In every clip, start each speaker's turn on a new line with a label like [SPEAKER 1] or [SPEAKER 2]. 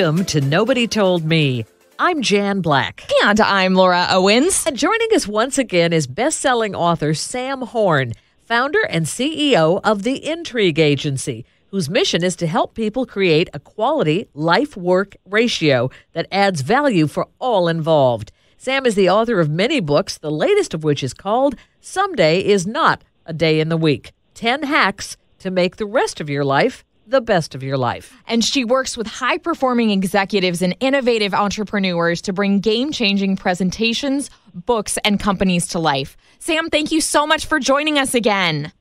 [SPEAKER 1] Welcome to Nobody Told Me. I'm Jan Black.
[SPEAKER 2] And I'm Laura Owens.
[SPEAKER 1] And joining us once again is best-selling author Sam Horn, founder and CEO of the Intrigue Agency, whose mission is to help people create a quality life-work ratio that adds value for all involved. Sam is the author of many books, the latest of which is called Someday is Not a Day in the Week. 10 Hacks to Make the Rest of Your Life the Best of Your Life.
[SPEAKER 2] And she works with high-performing executives and innovative entrepreneurs to bring game-changing presentations, books, and companies to life. Sam, thank you so much for joining us again.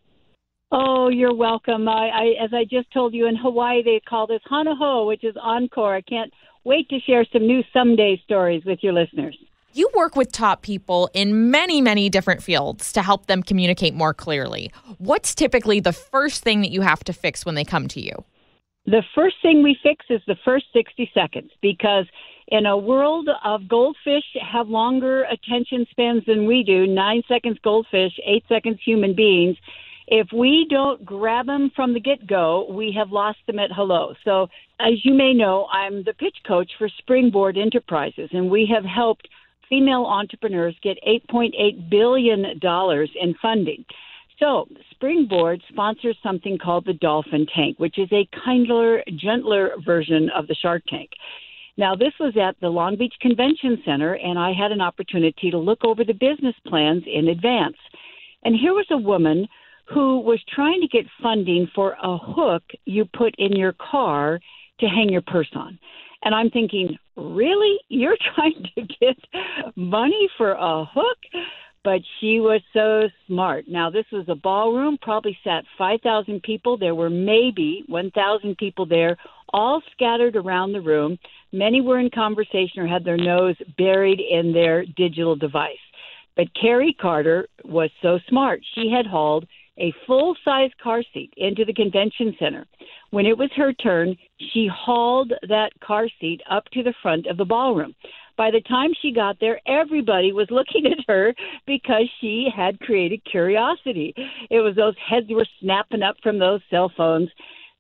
[SPEAKER 3] Oh, you're welcome. As I just told you, in Hawaii, they call this Hanaho, which is encore. I can't wait to share some new Someday stories with your listeners.
[SPEAKER 2] You work with top people in many, many different fields to help them communicate more clearly. What's typically the first thing that you have to fix when they come to you?
[SPEAKER 3] The first thing we fix is the first 60 seconds, because in a world of goldfish have longer attention spans than we do, 9 seconds goldfish, 8 seconds human beings. If we don't grab them from the get-go, we have lost them at hello. So as you may know, I'm the pitch coach for Springboard Enterprises, and we have helped female entrepreneurs get $8.8 billion in funding. So Springboard sponsors something called the Dolphin Tank, which is a kinder, gentler version of the Shark Tank. Now, this was at the Long Beach Convention Center, and I had an opportunity to look over the business plans in advance. And here was a woman who was trying to get funding for a hook you put in your car to hang your purse on. And I'm thinking, really? You're trying to get money for a hook? But she was so smart. Now, this was a ballroom, probably sat 5,000 people. There were maybe 1,000 people there, all scattered around the room. Many were in conversation or had their nose buried in their digital device. But Carrie Carter was so smart. She had hauled a full-size car seat into the convention center. When it was her turn, she hauled that car seat up to the front of the ballroom. By the time she got there, everybody was looking at her because she had created curiosity. It was those heads were snapping up from those cell phones.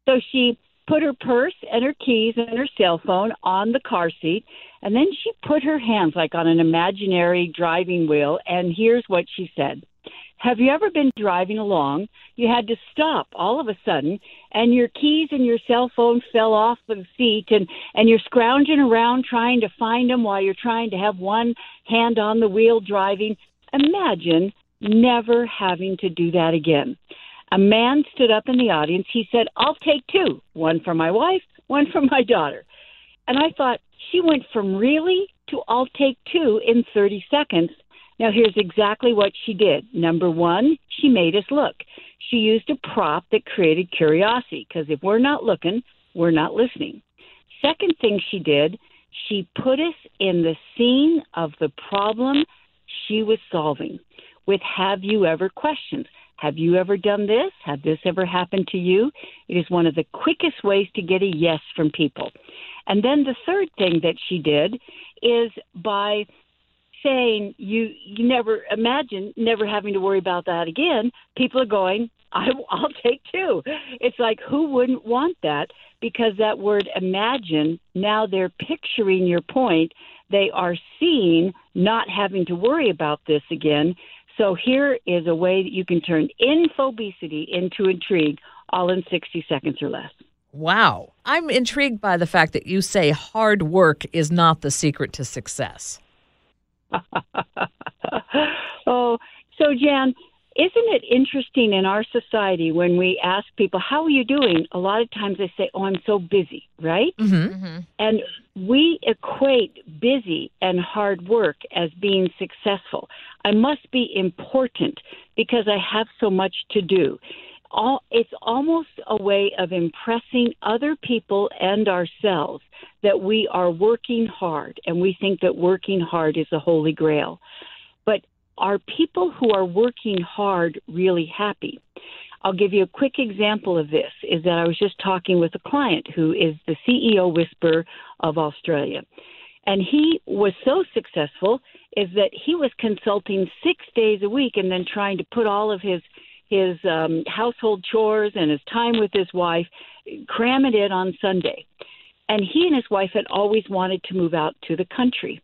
[SPEAKER 3] So she put her purse and her keys and her cell phone on the car seat, and then she put her hands like on an imaginary driving wheel, and here's what she said. Have you ever been driving along? You had to stop all of a sudden, and your keys and your cell phone fell off the seat, and you're scrounging around trying to find them while you're trying to have one hand on the wheel driving. Imagine never having to do that again. A man stood up in the audience. He said, I'll take two, one for my wife, one for my daughter. And I thought, she went from really to I'll take two in 30 seconds. Now, here's exactly what she did. Number one, she made us look. She used a prop that created curiosity, because if we're not looking, we're not listening. Second thing she did, she put us in the scene of the problem she was solving with have you ever questions. Have you ever done this? Have this ever happened to you? It is one of the quickest ways to get a yes from people. And then the third thing that she did is by saying you never imagine never having to worry about that again, people are going, I'll take two. It's like, who wouldn't want that? Because that word imagine, now they're picturing your point. They are seeing not having to worry about this again. So here is a way that you can turn infobesity into intrigue all in 60 seconds or less.
[SPEAKER 1] Wow. I'm intrigued by the fact that you say hard work is not the secret to success.
[SPEAKER 3] Oh, so Jan, isn't it interesting in our society when we ask people, how are you doing? A lot of times they say, oh, I'm so busy, right?
[SPEAKER 1] Mm-hmm. Mm-hmm.
[SPEAKER 3] And we equate busy and hard work as being successful. I must be important because I have so much to do. It's almost a way of impressing other people and ourselves that we are working hard, and we think that working hard is the holy grail. But are people who are working hard really happy? I'll give you a quick example of this, is that I was just talking with a client who is the CEO Whisperer of Australia. And he was so successful is that he was consulting 6 days a week and then trying to put all of his household chores and his time with his wife, cram it in on Sunday. And he and his wife had always wanted to move out to the country.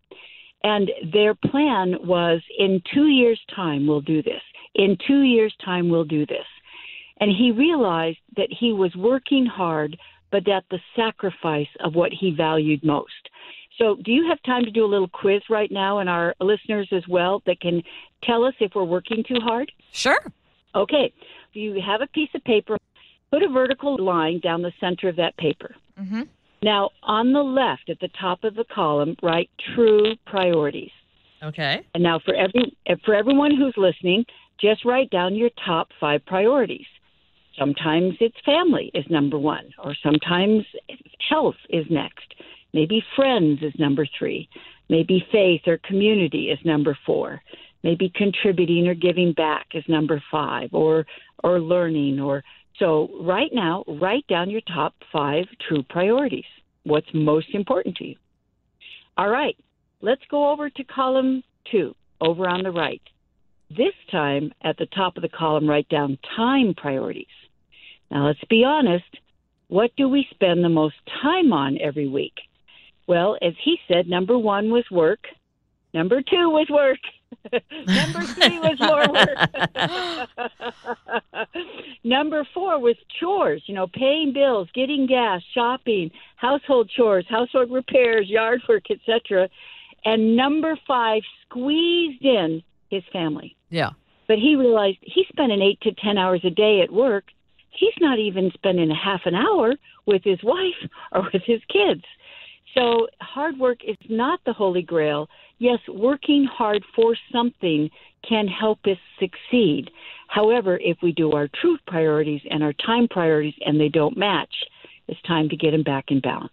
[SPEAKER 3] And their plan was, in 2 years' time, we'll do this. In 2 years' time, we'll do this. And he realized that he was working hard, but at the sacrifice of what he valued most. So do you have time to do a little quiz right now, and our listeners as well, that can tell us if we're working too hard?
[SPEAKER 2] Sure.
[SPEAKER 3] Okay. If you have a piece of paper, put a vertical line down the center of that paper.
[SPEAKER 2] Mm-hmm.
[SPEAKER 3] Now, on the left at the top of the column, write true priorities.
[SPEAKER 1] Okay.
[SPEAKER 3] And now for everyone who's listening, just write down your top 5 priorities. Sometimes it's family is number 1, or sometimes health is next. Maybe friends is number 3. Maybe faith or community is number 4. Maybe contributing or giving back is number 5, or learning. So right now, write down your top 5 true priorities. What's most important to you? All right, let's go over to column 2, over on the right. This time, at the top of the column, write down time priorities. Now, let's be honest. What do we spend the most time on every week? Well, as he said, number 1 was work. Number 2 was work. Number 3 was more work. Number 4 was chores, paying bills, getting gas, shopping, household chores, household repairs, yard work, etc. And number 5 squeezed in his family.
[SPEAKER 1] Yeah.
[SPEAKER 3] But he realized he spent 8 to 10 hours a day at work. He's not even spending a half an hour with his wife or with his kids. So hard work is not the holy grail. Yes, working hard for something can help us succeed. However, if we do our truth priorities and our time priorities and they don't match, it's time to get them back in balance.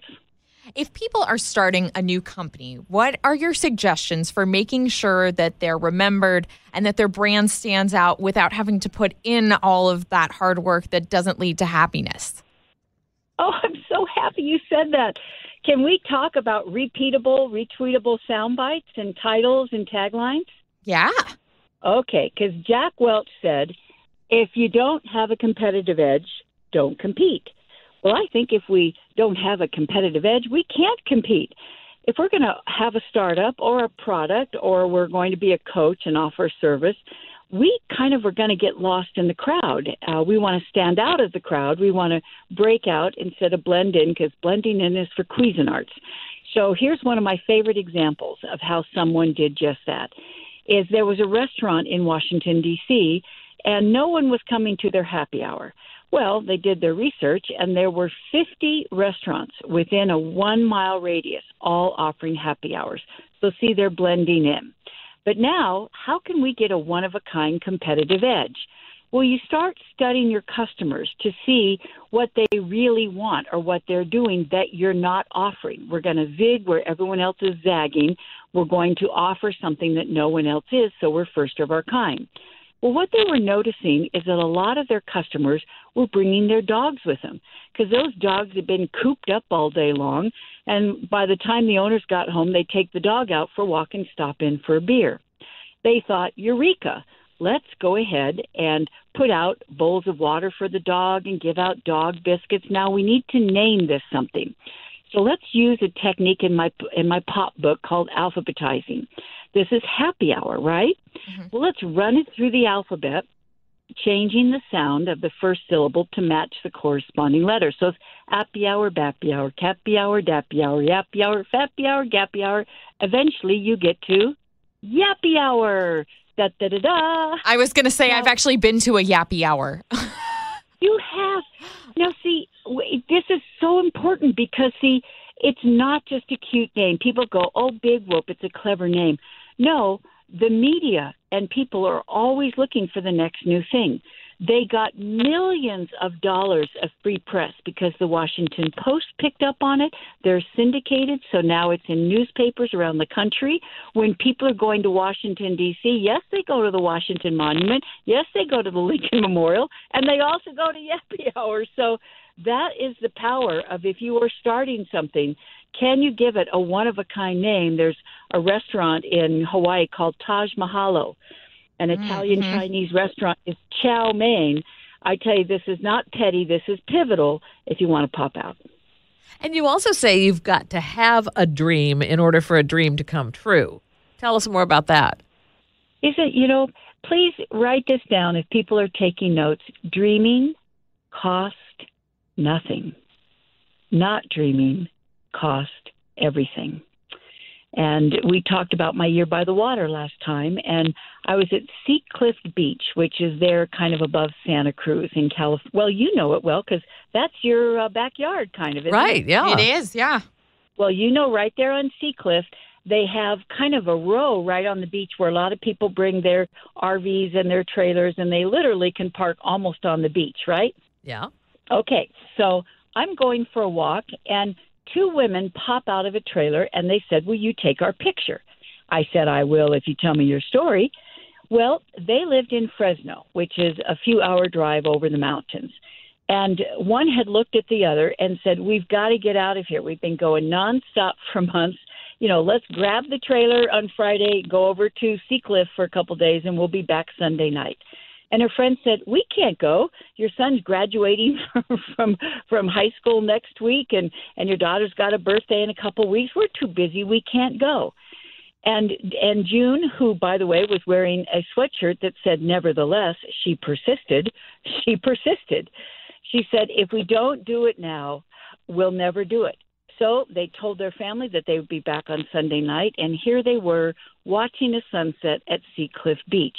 [SPEAKER 2] If people are starting a new company, what are your suggestions for making sure that they're remembered and that their brand stands out without having to put in all of that hard work that doesn't lead to happiness?
[SPEAKER 3] Oh, I'm so happy you said that. Can we talk about repeatable, retweetable sound bites and titles and taglines?
[SPEAKER 2] Yeah.
[SPEAKER 3] Okay, because Jack Welch said, if you don't have a competitive edge, don't compete. Well, I think if we don't have a competitive edge, we can't compete. If we're going to have a startup or a product, or we're going to be a coach and offer service, we kind of are going to get lost in the crowd. We want to stand out of the crowd. We want to break out instead of blend in, because blending in is for Cuisinarts. So here's one of my favorite examples of how someone did just that. Is there was a restaurant in Washington, D.C., and no one was coming to their happy hour. Well, they did their research, and there were 50 restaurants within a 1-mile radius, all offering happy hours. So see, they're blending in. But now, how can we get a one-of-a-kind competitive edge? Well, you start studying your customers to see what they really want or what they're doing that you're not offering. We're going to zig where everyone else is zagging. We're going to offer something that no one else is, so we're first of our kind. Well, what they were noticing is that a lot of their customers were bringing their dogs with them, because those dogs had been cooped up all day long, and by the time the owners got home, they'd take the dog out for a walk and stop in for a beer. They thought, Eureka, let's go ahead and put out bowls of water for the dog and give out dog biscuits. Now we need to name this something. So let's use a technique in my pop book called alphabetizing. This is happy hour, right? Mm-hmm. Well, let's run it through the alphabet, changing the sound of the first syllable to match the corresponding letter. So it's appy hour, bappy hour, cappy hour, dappy hour, yappy hour, fappy hour, gappy hour. Eventually you get to yappy hour. Da, da, da, da.
[SPEAKER 2] I was going to say, now, I've actually been to a yappy hour.
[SPEAKER 3] You have. Now, see, this is so important because, see, it's not just a cute name. People go, oh, Big Whoop, it's a clever name. No, the media and people are always looking for the next new thing. They got millions of dollars of free press because the Washington Post picked up on it. They're syndicated, so now it's in newspapers around the country. When people are going to Washington, D.C., yes, they go to the Washington Monument. Yes, they go to the Lincoln Memorial, and they also go to Yappy Hour. So that is the power of, if you are starting something, can you give it a one-of-a-kind name? There's a restaurant in Hawaii called Taj Mahalo. An Italian-Chinese restaurant is chow mein. I tell you, this is not petty. This is pivotal if you want to pop out.
[SPEAKER 1] And you also say you've got to have a dream in order for a dream to come true. Tell us more about that.
[SPEAKER 3] Please write this down if people are taking notes. Dreaming cost nothing. Not dreaming cost everything. And we talked about my year by the water last time, and I was at Seacliff Beach, which is there kind of above Santa Cruz in California. Well, you know it well because that's your backyard kind of, isn't
[SPEAKER 1] Right,
[SPEAKER 3] it?
[SPEAKER 1] yeah.
[SPEAKER 2] It is, yeah.
[SPEAKER 3] Well, right there on Seacliff, they have kind of a row right on the beach where a lot of people bring their RVs and their trailers, and they literally can park almost on the beach, right?
[SPEAKER 1] Yeah.
[SPEAKER 3] Okay, so I'm going for a walk, and two women pop out of a trailer, and they said, will you take our picture? I said, I will if you tell me your story. Well, they lived in Fresno, which is a few-hour drive over the mountains. And one had looked at the other and said, we've got to get out of here. We've been going nonstop for months. Let's grab the trailer on Friday, go over to Seacliff for a couple of days, and we'll be back Sunday night. And her friend said, we can't go. Your son's graduating from high school next week, and your daughter's got a birthday in a couple of weeks. We're too busy. We can't go. And June, who, by the way, was wearing a sweatshirt that said, nevertheless, she persisted. She said, if we don't do it now, we'll never do it. So they told their family that they would be back on Sunday night, and here they were watching a sunset at Seacliff Beach.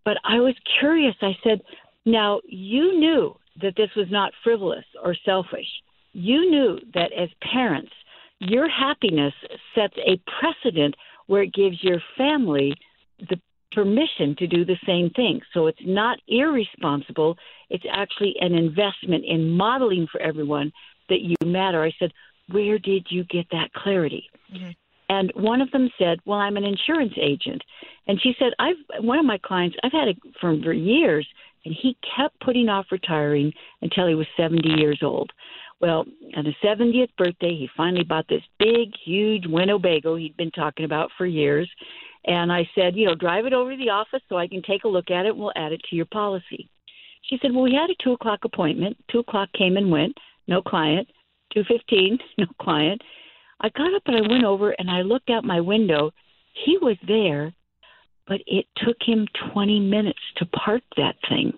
[SPEAKER 3] But I was curious. I said, now, you knew that this was not frivolous or selfish. You knew that as parents, your happiness sets a precedent where it gives your family the permission to do the same thing. So it's not irresponsible. It's actually an investment in modeling for everyone that you matter. I said, where did you get that clarity? Mm-hmm. And one of them said, well, I'm an insurance agent. And she said, one of my clients, I've had it for years, and he kept putting off retiring until he was 70 years old. Well, on his 70th birthday, he finally bought this big, huge Winnebago he'd been talking about for years. And I said, drive it over to the office so I can take a look at it, and we'll add it to your policy. She said, well, we had a 2 o'clock appointment. 2 o'clock came and went, no client. 2:15, no client. I got up and I went over and I looked out my window. He was there, but it took him 20 minutes to park that thing.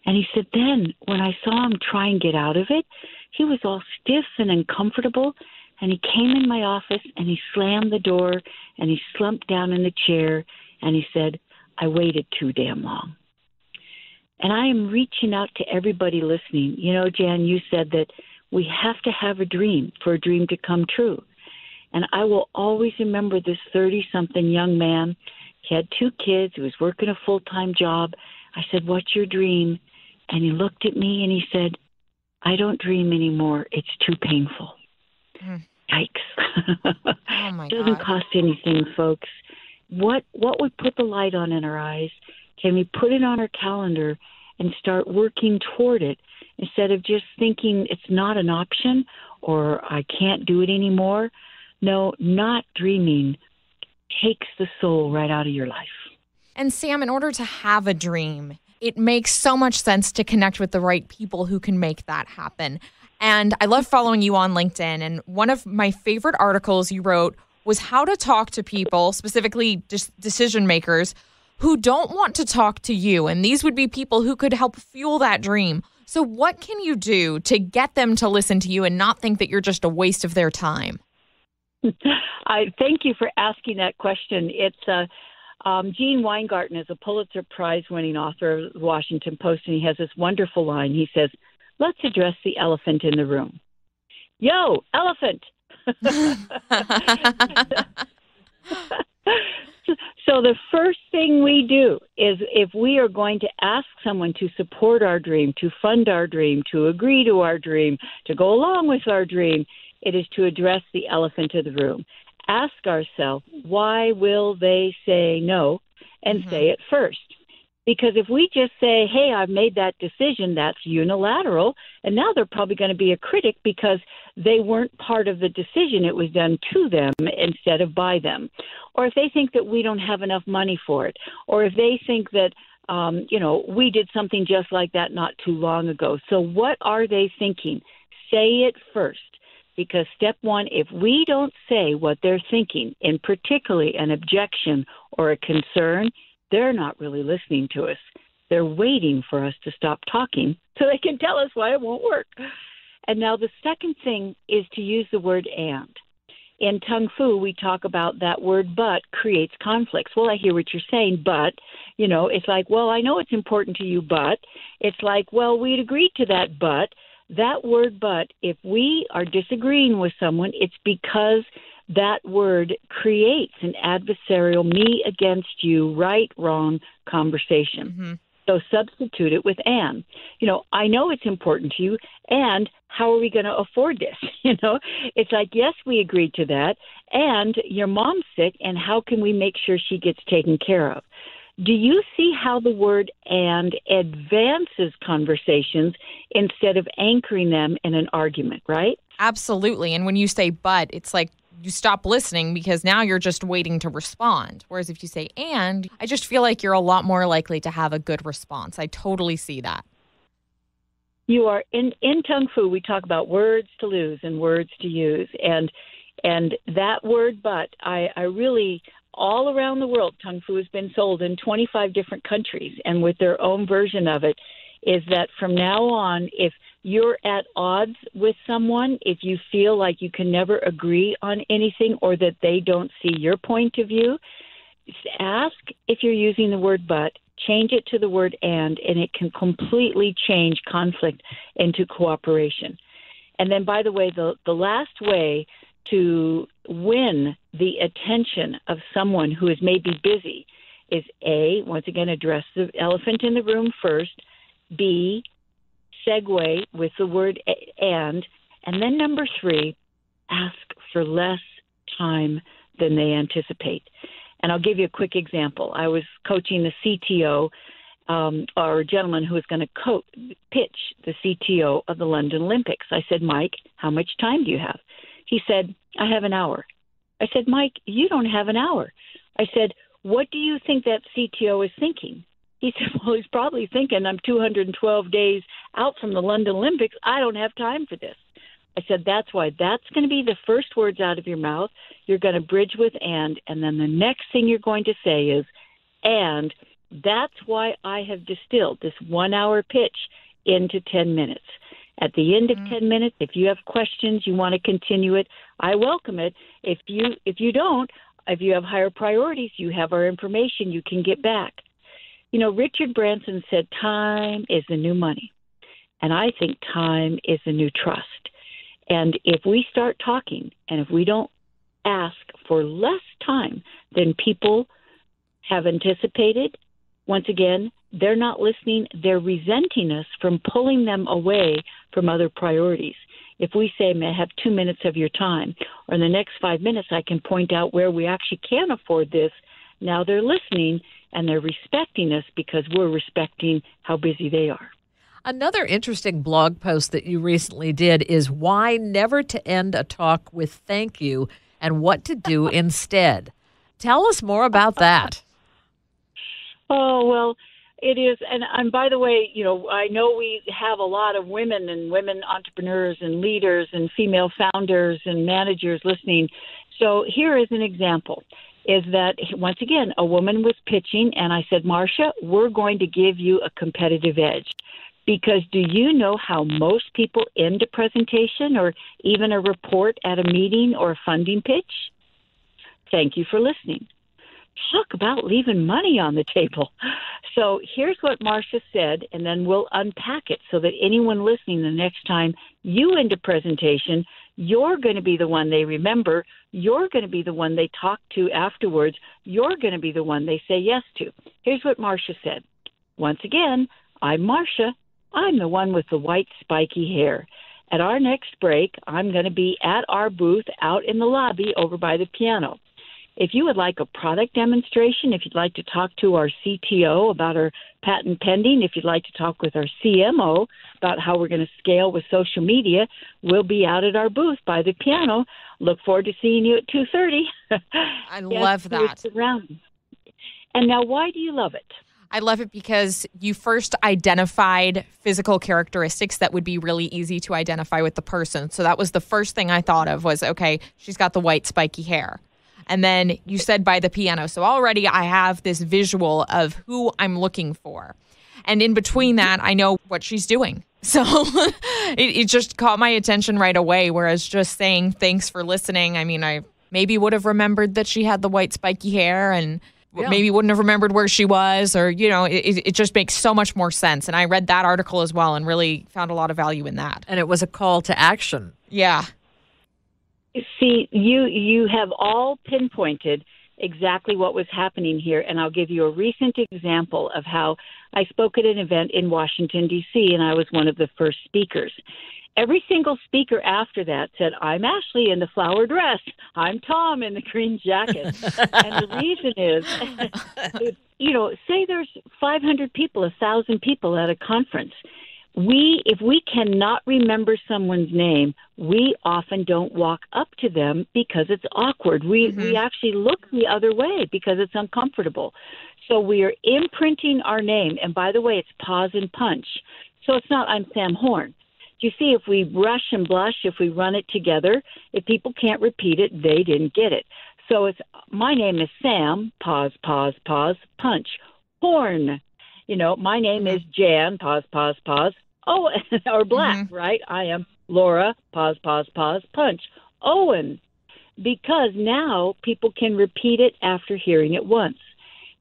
[SPEAKER 3] And he said then when I saw him try and get out of it, he was all stiff and uncomfortable. And he came in my office and he slammed the door and he slumped down in the chair and he said, I waited too damn long. And I am reaching out to everybody listening. Jan, you said that we have to have a dream for a dream to come true. And I will always remember this 30-something young man. He had 2 kids. He was working a full-time job. I said, what's your dream? And he looked at me and he said, I don't dream anymore. It's too painful. Yikes.
[SPEAKER 2] Oh, my
[SPEAKER 3] God. Doesn't cost anything, folks. What would put the light on in our eyes? Can we put it on our calendar and start working toward it instead of just thinking it's not an option or I can't do it anymore? No, not dreaming takes the soul right out of your life.
[SPEAKER 2] And Sam, in order to have a dream, it makes so much sense to connect with the right people who can make that happen. And I love following you on LinkedIn. And one of my favorite articles you wrote was how to talk to people, specifically decision makers, who don't want to talk to you. And these would be people who could help fuel that dream. So what can you do to get them to listen to you and not think that you're just a waste of their time?
[SPEAKER 3] I thank you for asking that question. It's Gene Weingarten is a Pulitzer Prize-winning author of the Washington Post, and he has this wonderful line. He says, let's address the elephant in the room. Yo, elephant! So the first thing we do is if we are going to ask someone to support our dream, to fund our dream, to agree to our dream, to go along with our dream, it is to address the elephant in the room. Ask ourselves, why will they say no, and say it first? Because if we just say, hey, I've made that decision, that's unilateral, and now they're probably going to be a critic because they weren't part of the decision. It was done to them instead of by them. Or if they think that we don't have enough money for it, or if they think that, we did something just like that not too long ago. So what are they thinking? Say it first. Because step one, if we don't say what they're thinking, in particularly an objection or a concern, they're not really listening to us. They're waiting for us to stop talking so they can tell us why it won't work. And now the second thing is to use the word and. In Tung Fu, we talk about that word but creates conflicts. Well, I hear what you're saying, but, it's like, well, I know it's important to you, but. It's like, well, we'd agreed to that, but. That word but, if we are disagreeing with someone, it's because that word creates an adversarial me against you, right, wrong conversation.
[SPEAKER 2] Mm-hmm.
[SPEAKER 3] So substitute it with and. I know it's important to you, and how are we going to afford this? It's like, yes, we agreed to that, and your mom's sick, and how can we make sure she gets taken care of? Do you see how the word and advances conversations instead of anchoring them in an argument, right?
[SPEAKER 2] Absolutely. And when you say but, it's like you stop listening because now you're just waiting to respond. Whereas if you say and, I just feel like you're a lot more likely to have a good response. I totally see that.
[SPEAKER 3] You are in Tung Fu, we talk about words to lose and words to use. And that word but, I really, all around the world, Tung Fu has been sold in 25 different countries, and with their own version of it, is that from now on, if you're at odds with someone, if you feel like you can never agree on anything or that they don't see your point of view, ask if you're using the word but, change it to the word and it can completely change conflict into cooperation. And then, by the way, the last way to win the attention of someone who is maybe busy is A, once again, address the elephant in the room first, B, segue with the word and then number 3, ask for less time than they anticipate. And I'll give you a quick example. I was coaching the CTO, or a gentleman who was going to pitch the CTO of the London Olympics. I said, Mike, how much time do you have? He said, I have an hour. I said, Mike, you don't have an hour. I said, what do you think that CTO is thinking? He said, well, he's probably thinking I'm 212 days out from the London Olympics. I don't have time for this. I said, that's why that's going to be the first words out of your mouth. You're going to bridge with and then the next thing you're going to say is, and that's why I have distilled this 1-hour pitch into 10 minutes. At the end of 10 minutes, if you have questions, you want to continue it, I welcome it. If you don't, if you have higher priorities, you have our information, you can get back. Richard Branson said time is the new money. And I think time is the new trust. And if we start talking and if we don't ask for less time than people have anticipated, once again, they're not listening. They're resenting us from pulling them away from other priorities. If we say, may I have 2 minutes of your time, or in the next 5 minutes I can point out where we actually can afford this, now they're listening and they're respecting us because we're respecting how busy they are.
[SPEAKER 1] Another interesting blog post that you recently did is why never to end a talk with thank you and what to do instead. Tell us more about that.
[SPEAKER 3] Oh, well, it is. And by the way, I know we have a lot of women and women entrepreneurs and leaders and female founders and managers listening. So here is an example. Is that, once again, a woman was pitching, and I said, Marcia, we're going to give you a competitive edge. Because do you know how most people end a presentation or even a report at a meeting or a funding pitch? Thank you for listening. Talk about leaving money on the table. So here's what Marcia said, and then we'll unpack it so that anyone listening the next time you end a presentation, you're going to be the one they remember. You're going to be the one they talk to afterwards. You're going to be the one they say yes to. Here's what Marcia said. Once again, I'm Marcia. I'm the one with the white spiky hair. At our next break, I'm going to be at our booth out in the lobby over by the piano. If you would like a product demonstration, if you'd like to talk to our CTO about our patent pending, if you'd like to talk with our CMO about how we're going to scale with social media, we'll be out at our booth by the piano. Look forward to seeing you at 2:30.
[SPEAKER 2] I love that.
[SPEAKER 3] And now, why do you love it?
[SPEAKER 2] I love it because you first identified physical characteristics that would be really easy to identify with the person. So that was the first thing I thought of was, okay, she's got the white spiky hair. And then you said by the piano. So already I have this visual of who I'm looking for. And in between that, I know what she's doing. So it just caught my attention right away, whereas just saying thanks for listening, I mean, I maybe would have remembered that she had the white spiky hair and maybe wouldn't have remembered where she was, or, it just makes so much more sense. And I read that article as well and really found a lot of value in that.
[SPEAKER 1] And it was a call to action.
[SPEAKER 2] Yeah.
[SPEAKER 3] See, you have all pinpointed exactly what was happening here, and I'll give you a recent example of how I spoke at an event in Washington, D.C., and I was one of the first speakers. Every single speaker after that said, I'm Ashley in the flower dress. I'm Tom in the green jacket. And the reason is, say there's 500 people, 1,000 people at a conference. If we cannot remember someone's name, we often don't walk up to them because it's awkward. We actually look the other way because it's uncomfortable. So we are imprinting our name. And by the way, it's pause and punch. So it's not, I'm Sam Horn. You see, if we rush and blush, if we run it together, if people can't repeat it, they didn't get it. So it's, my name is Sam, pause, pause, pause, punch. Horn. My name is Jan, pause, pause, pause. Oh, or Black, right? I am Laura, pause, pause, pause, punch. Owen. Because now people can repeat it after hearing it once.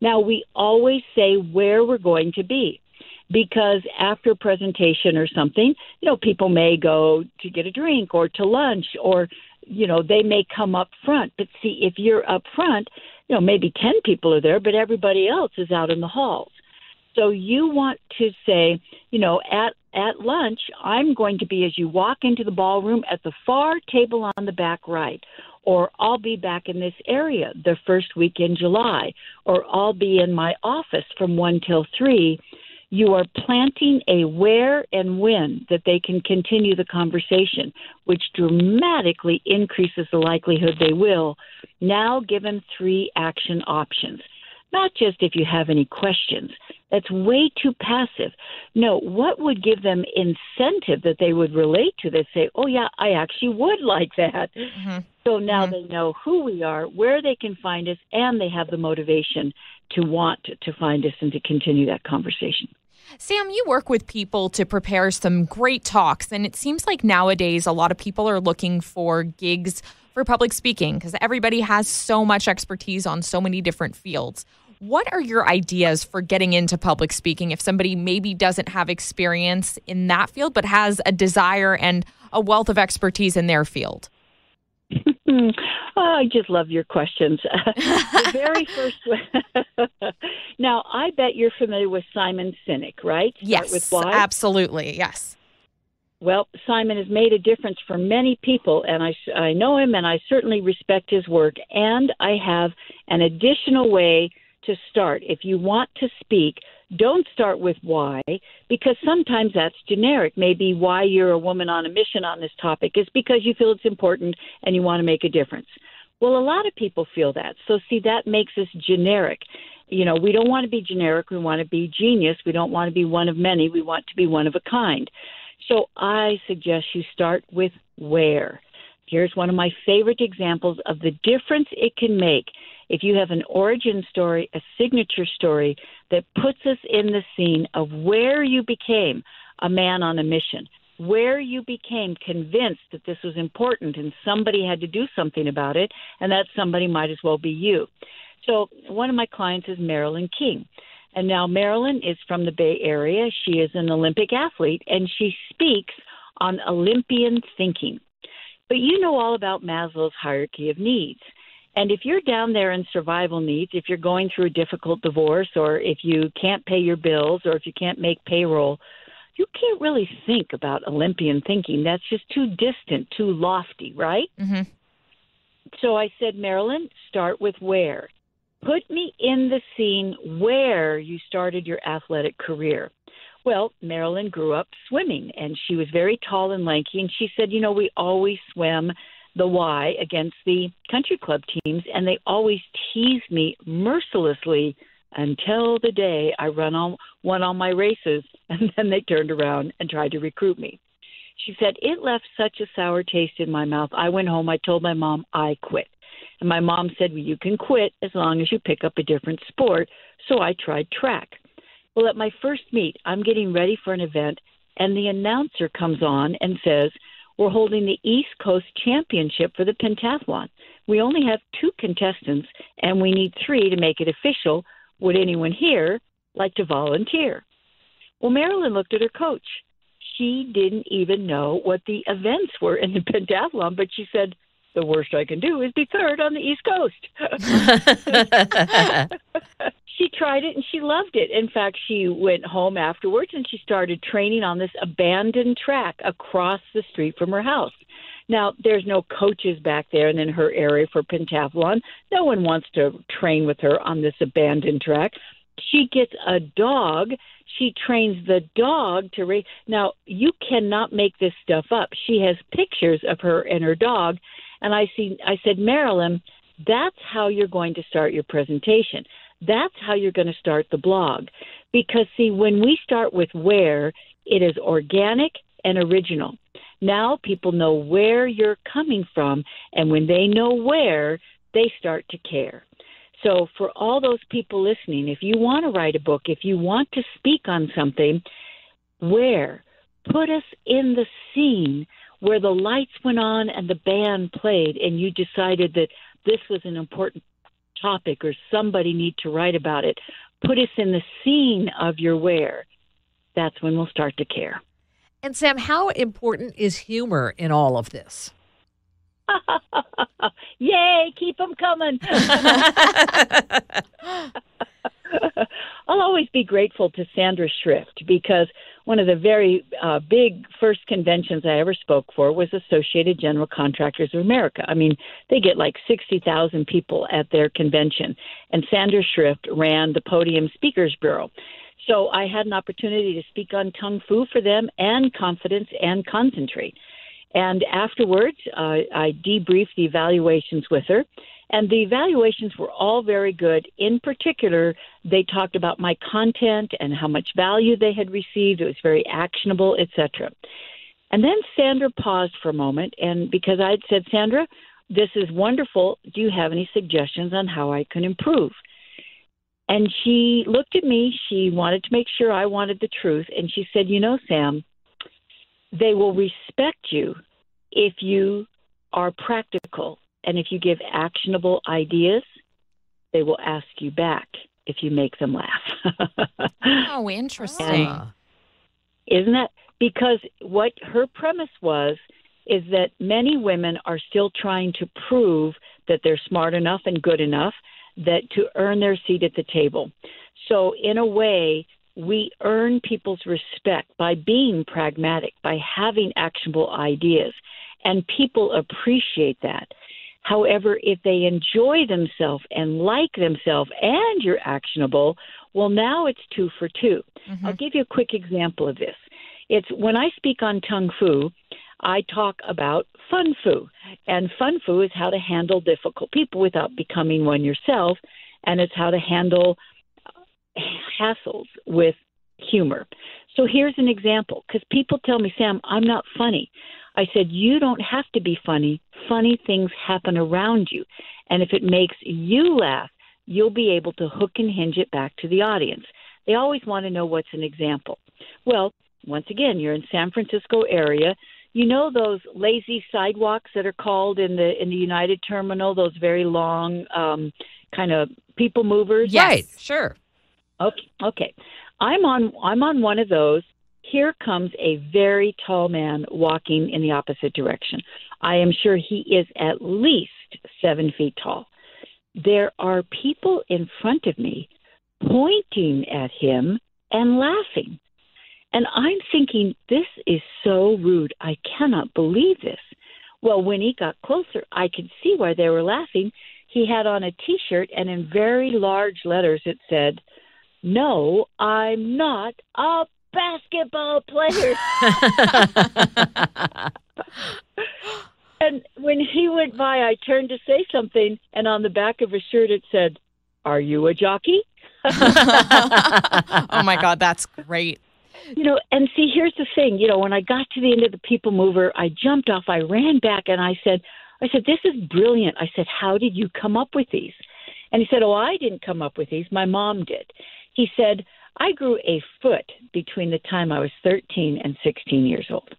[SPEAKER 3] Now, we always say where we're going to be. Because after a presentation or something, people may go to get a drink or to lunch or, they may come up front. But see, if you're up front, maybe 10 people are there, but everybody else is out in the halls. So you want to say, at lunch, I'm going to be, as you walk into the ballroom, at the far table on the back right, or I'll be back in this area the first week in July, or I'll be in my office from 1 till 3. You are planting a where and when that they can continue the conversation, which dramatically increases the likelihood they will. Now given 3 action options. Not just if you have any questions. That's way too passive. No, what would give them incentive that they would relate to this? Say, oh, yeah, I actually would like that. So now they know who we are, where they can find us, and they have the motivation to want to find us and to continue that conversation.
[SPEAKER 2] Sam, you work with people to prepare some great talks, and it seems like nowadays a lot of people are looking for gigs for public speaking because everybody has so much expertise on so many different fields. What are your ideas for getting into public speaking if somebody maybe doesn't have experience in that field but has a desire and a wealth of expertise in their field?
[SPEAKER 3] I just love your questions. The very first one. Now, I bet you're familiar with Simon Sinek, right?
[SPEAKER 2] Yes,
[SPEAKER 3] with why?
[SPEAKER 2] Absolutely, yes.
[SPEAKER 3] Well, Simon has made a difference for many people, and I know him, and I certainly respect his work. And I have an additional way to start. If you want to speak, don't start with why, because sometimes that's generic. Maybe why you're a woman on a mission on this topic is because you feel it's important and you want to make a difference. Well, a lot of people feel that. So, see, that makes us generic. We don't want to be generic. We want to be genius. We don't want to be one of many. We want to be one of a kind. So I suggest you start with where. Here's one of my favorite examples of the difference it can make if you have an origin story, a signature story that puts us in the scene of where you became a man on a mission, where you became convinced that this was important and somebody had to do something about it, and that somebody might as well be you. So one of my clients is Marilyn King. And now Marilyn is from the Bay Area. She is an Olympic athlete, and she speaks on Olympian thinking. But you know all about Maslow's hierarchy of needs. And if you're down there in survival needs, if you're going through a difficult divorce, or if you can't pay your bills, or if you can't make payroll, you can't really think about Olympian thinking. That's just too distant, too lofty, right?
[SPEAKER 2] Mm-hmm.
[SPEAKER 3] So I said, Marilyn, start with where. Put me in the scene where you started your athletic career. Well, Marilyn grew up swimming, and she was very tall and lanky, and she said, we always swam the Y against the country club teams, and they always teased me mercilessly until the day I won all my races, and then they turned around and tried to recruit me. She said, it left such a sour taste in my mouth. I went home. I told my mom I quit. And my mom said, well, you can quit as long as you pick up a different sport. So I tried track. Well, at my first meet, I'm getting ready for an event, and the announcer comes on and says, we're holding the East Coast Championship for the pentathlon. We only have 2 contestants, and we need 3 to make it official. Would anyone here like to volunteer? Well, Marilyn looked at her coach. She didn't even know what the events were in the pentathlon, but she said, the worst I can do is be third on the East Coast. She tried it and she loved it. In fact, she went home afterwards and she started training on this abandoned track across the street from her house. Now, there's no coaches back there in her area for pentathlon. No one wants to train with her on this abandoned track. She gets a dog. She trains the dog to race. Now, you cannot make this stuff up. She has pictures of her and her dog. And I said, Marilyn, that's how you're going to start your presentation. That's how you're going to start the blog. Because, see, when we start with where, it is organic and original. Now people know where you're coming from, and when they know where, they start to care. So for all those people listening, if you want to write a book, if you want to speak on something, where? Put us in the scene where the lights went on and the band played and you decided that this was an important topic or somebody need to write about it. Put us in the scene of your where. That's when we'll start to care.
[SPEAKER 1] And Sam, how important is humor in all of this?
[SPEAKER 3] Yay, keep them coming. I'll always be grateful to Sandra Schrift because one of the very big first conventions I ever spoke for was Associated General Contractors of America. I mean, they get like 60,000 people at their convention, and Sandra Schrift ran the Podium Speakers Bureau. So I had an opportunity to speak on Tung Fu for them and confidence and concentrate. And afterwards, I debriefed the evaluations with her. And the evaluations were all very good. In particular, they talked about my content and how much value they had received. It was very actionable, etc. And then Sandra paused for a moment, and because I'd said, Sandra, this is wonderful. Do you have any suggestions on how I can improve? And she looked at me. She wanted to make sure I wanted the truth. And she said, you know, Sam, they will respect you if you are practical. And if you give actionable ideas, they will ask you back if you make them laugh.
[SPEAKER 2] Oh, interesting.
[SPEAKER 3] And isn't that? Because what her premise was is that many women are still trying to prove that they're smart enough and good enough that to earn their seat at the table. So in a way, we earn people's respect by being pragmatic, by having actionable ideas, and people appreciate that. However, if they enjoy themselves and like themselves and you're actionable, well, now it's 2 for 2. Mm-hmm. I'll give you a quick example of this. It's when I speak on Tung Fu, I talk about Fun Fu. And Fun Fu is how to handle difficult people without becoming one yourself. And it's how to handle hassles with humor. So here's an example, because people tell me, Sam, I'm not funny. I said, you don't have to be funny. Funny things happen around you. And if it makes you laugh, you'll be able to hook and hinge it back to the audience. They always want to know what's an example. Well, once again, you're in San Francisco area. You know those lazy sidewalks that are called in the United Terminal, those very long kind of people movers?
[SPEAKER 2] Yes, right, sure.
[SPEAKER 3] Okay. I'm on one of those. Here comes a very tall man walking in the opposite direction. I am sure he is at least 7 feet tall. There are people in front of me pointing at him and laughing. And I'm thinking, this is so rude. I cannot believe this. Well, when he got closer, I could see why they were laughing. He had on a T-shirt, and in very large letters it said, "No, I'm not a basketball player." And when he went by, I turned to say something, and on the back of his shirt it said, "Are you a jockey?"
[SPEAKER 2] Oh, my God, that's great.
[SPEAKER 3] And see, here's the thing. When I got to the end of the People Mover, I jumped off. I ran back and I said, this is brilliant. I said, how did you come up with these? And he said, oh, I didn't come up with these. My mom did. He said, I grew a foot between the time I was 13 and 16 years old.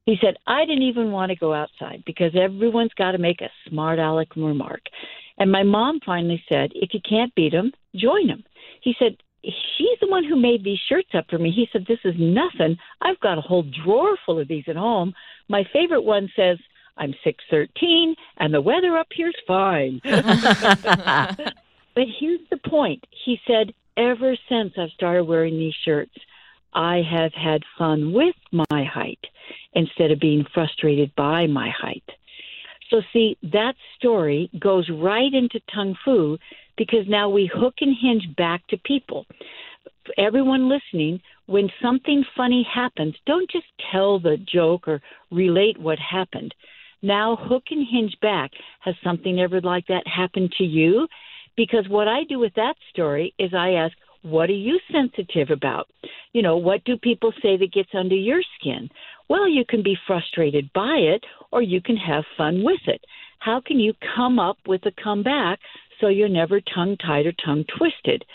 [SPEAKER 3] He said, I didn't even want to go outside because everyone's got to make a smart aleck remark. And my mom finally said, if you can't beat them, join them. He said, she's the one who made these shirts up for me. He said, this is nothing. I've got a whole drawer full of these at home. My favorite one says, I'm 6'13", and the weather up here's fine. But here's the point. He said, ever since I've started wearing these shirts, I have had fun with my height instead of being frustrated by my height. So see, that story goes right into Tung Fu because now we hook and hinge back to people. Everyone listening, when something funny happens, don't just tell the joke or relate what happened. Now hook and hinge back. Has something ever like that happened to you? Because what I do with that story is I ask, what are you sensitive about? What do people say that gets under your skin? Well, you can be frustrated by it or you can have fun with it. How can you come up with a comeback so you're never tongue-tied or tongue-twisted?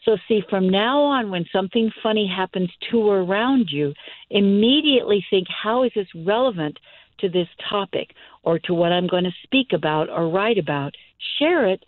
[SPEAKER 3] So see, from now on, when something funny happens to or around you, immediately think, how is this relevant to this topic or to what I'm going to speak about or write about? Share it,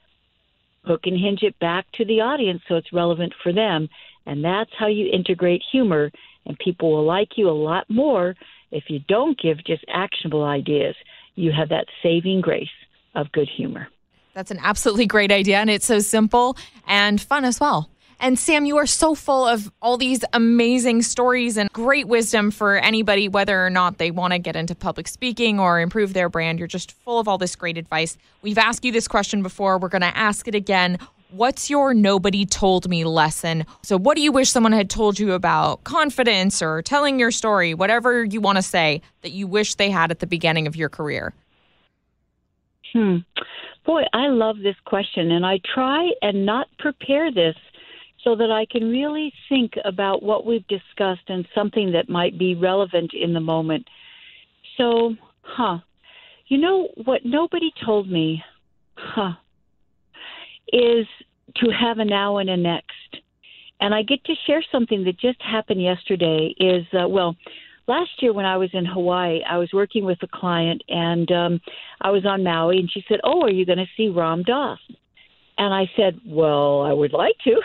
[SPEAKER 3] hook and hinge it back to the audience so it's relevant for them. And that's how you integrate humor, and people will like you a lot more if you don't give just actionable ideas. You have that saving grace of good humor.
[SPEAKER 2] That's an absolutely great idea, and it's so simple and fun as well. And Sam, you are so full of all these amazing stories and great wisdom for anybody, whether or not they want to get into public speaking or improve their brand. You're just full of all this great advice. We've asked you this question before. We're going to ask it again. What's your nobody told me lesson? So what do you wish someone had told you about confidence or telling your story, whatever you want to say, that you wish they had at the beginning of your career?
[SPEAKER 3] Boy, I love this question, and I try and not prepare this so that I can really think about what we've discussed and something that might be relevant in the moment. So, what nobody told me, is to have a now and a next. And I get to share something that just happened yesterday is, last year when I was in Hawaii, I was working with a client, and I was on Maui, and she said, oh, are you going to see Ram Dass? And I said, well, I would like to.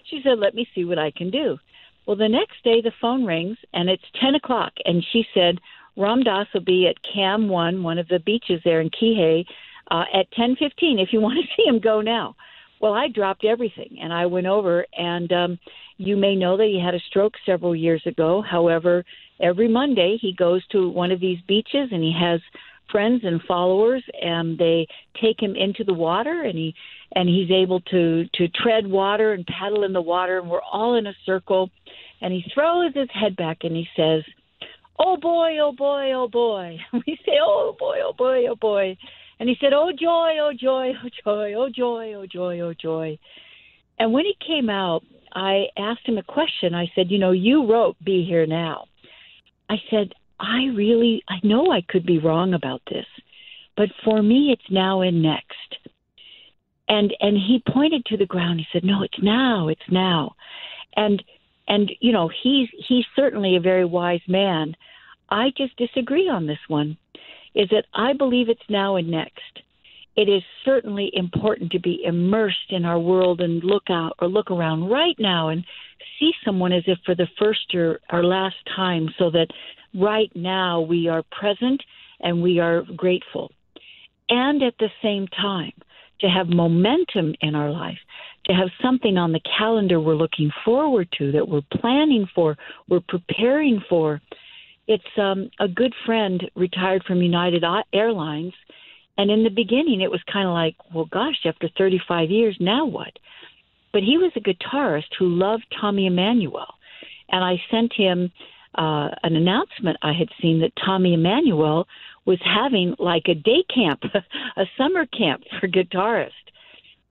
[SPEAKER 3] She said, let me see what I can do. Well, the next day the phone rings, and it's 10 o'clock, and she said, Ram Dass will be at Cam 1 of the beaches there in Kihei, at 10:15. If you want to see him, go now. Well, I dropped everything, and I went over, and you may know that he had a stroke several years ago. However, every Monday he goes to one of these beaches, and he has friends and followers, and they take him into the water, and he's able to tread water and paddle in the water, and we're all in a circle, and he throws his head back and he says, oh boy, oh boy, oh boy. We say, oh boy, oh boy, oh boy. And he said, oh joy, oh joy, oh joy, oh joy, oh joy, oh joy. And when he came out, I asked him a question. I said, you wrote Be Here Now. I said, I know I could be wrong about this, but for me, it's now and next. And he pointed to the ground. He said, no, it's now, it's now. And he's certainly a very wise man. I just disagree on this one, is that I believe it's now and next. It is certainly important to be immersed in our world and look out or look around right now and see someone as if for the first or last time, so that right now we are present and we are grateful. And at the same time, to have momentum in our life, to have something on the calendar we're looking forward to, that we're planning for, we're preparing for. It's a good friend retired from United Airlines, and in the beginning it was kind of like, well, gosh, after 35 years, now what? But he was a guitarist who loved Tommy Emmanuel, and I sent him an announcement I had seen that Tommy Emmanuel was having like a day camp, a summer camp for guitarists.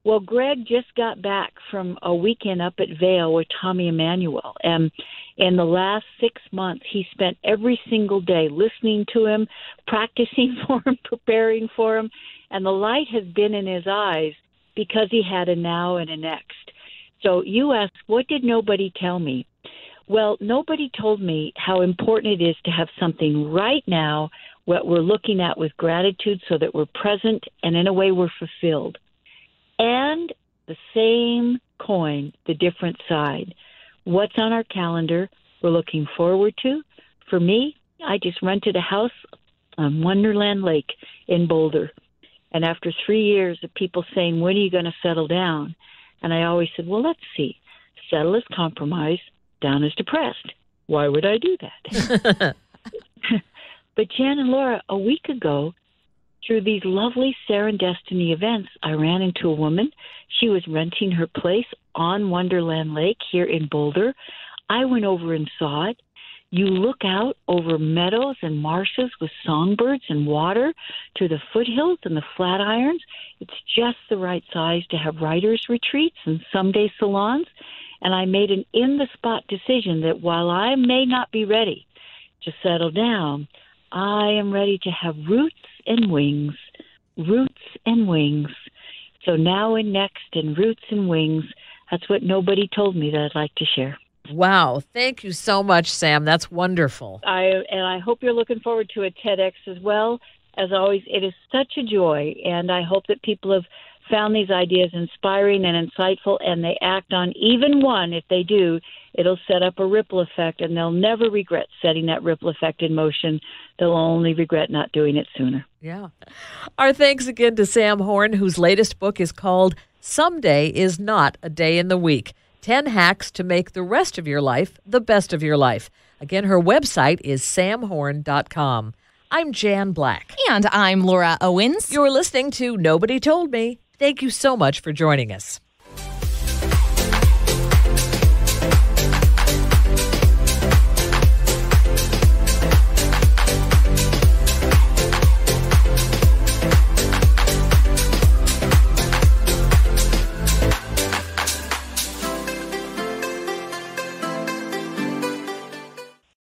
[SPEAKER 3] Well, Greg just got back from a weekend up at Vail with Tommy Emmanuel. And in the last 6 months, he spent every single day listening to him, practicing for him, preparing for him. And the light has been in his eyes because he had a now and a next. So you ask, what did nobody tell me? Well, nobody told me how important it is to have something right now, what we're looking at with gratitude so that we're present and in a way we're fulfilled. And the same coin, the different side. What's on our calendar we're looking forward to? For me, I just rented a house on Wonderland Lake in Boulder. And after 3 years of people saying, when are you going to settle down? And I always said, well, let's see. Settle is compromise, down is depressed. Why would I do that? But Jan and Laura, a week ago, through these lovely serendipity events, I ran into a woman. She was renting her place on Wonderland Lake here in Boulder. I went over and saw it. You look out over meadows and marshes with songbirds and water to the foothills and the Flatirons. It's just the right size to have writers' retreats and someday salons. And I made an in-the-spot decision that while I may not be ready to settle down, I am ready to have roots and wings, roots and wings. So now and next and roots and wings, that's what nobody told me that I'd like to share.
[SPEAKER 1] Wow. Thank you so much, Sam. That's wonderful.
[SPEAKER 3] I hope you're looking forward to a TEDx as well. As always, it is such a joy, and I hope that people have found these ideas inspiring and insightful, and they act on even one. If they do, it'll set up a ripple effect, and they'll never regret setting that ripple effect in motion. They'll only regret not doing it sooner.
[SPEAKER 1] Yeah. Our thanks again to Sam Horn, whose latest book is called Someday is Not a Day in the Week. 10 hacks to make the rest of your life the best of your life. Again, her website is samhorn.com. I'm Jan Black.
[SPEAKER 2] And I'm Laura Owens.
[SPEAKER 1] You're listening to Nobody Told Me. Thank you so much for joining us.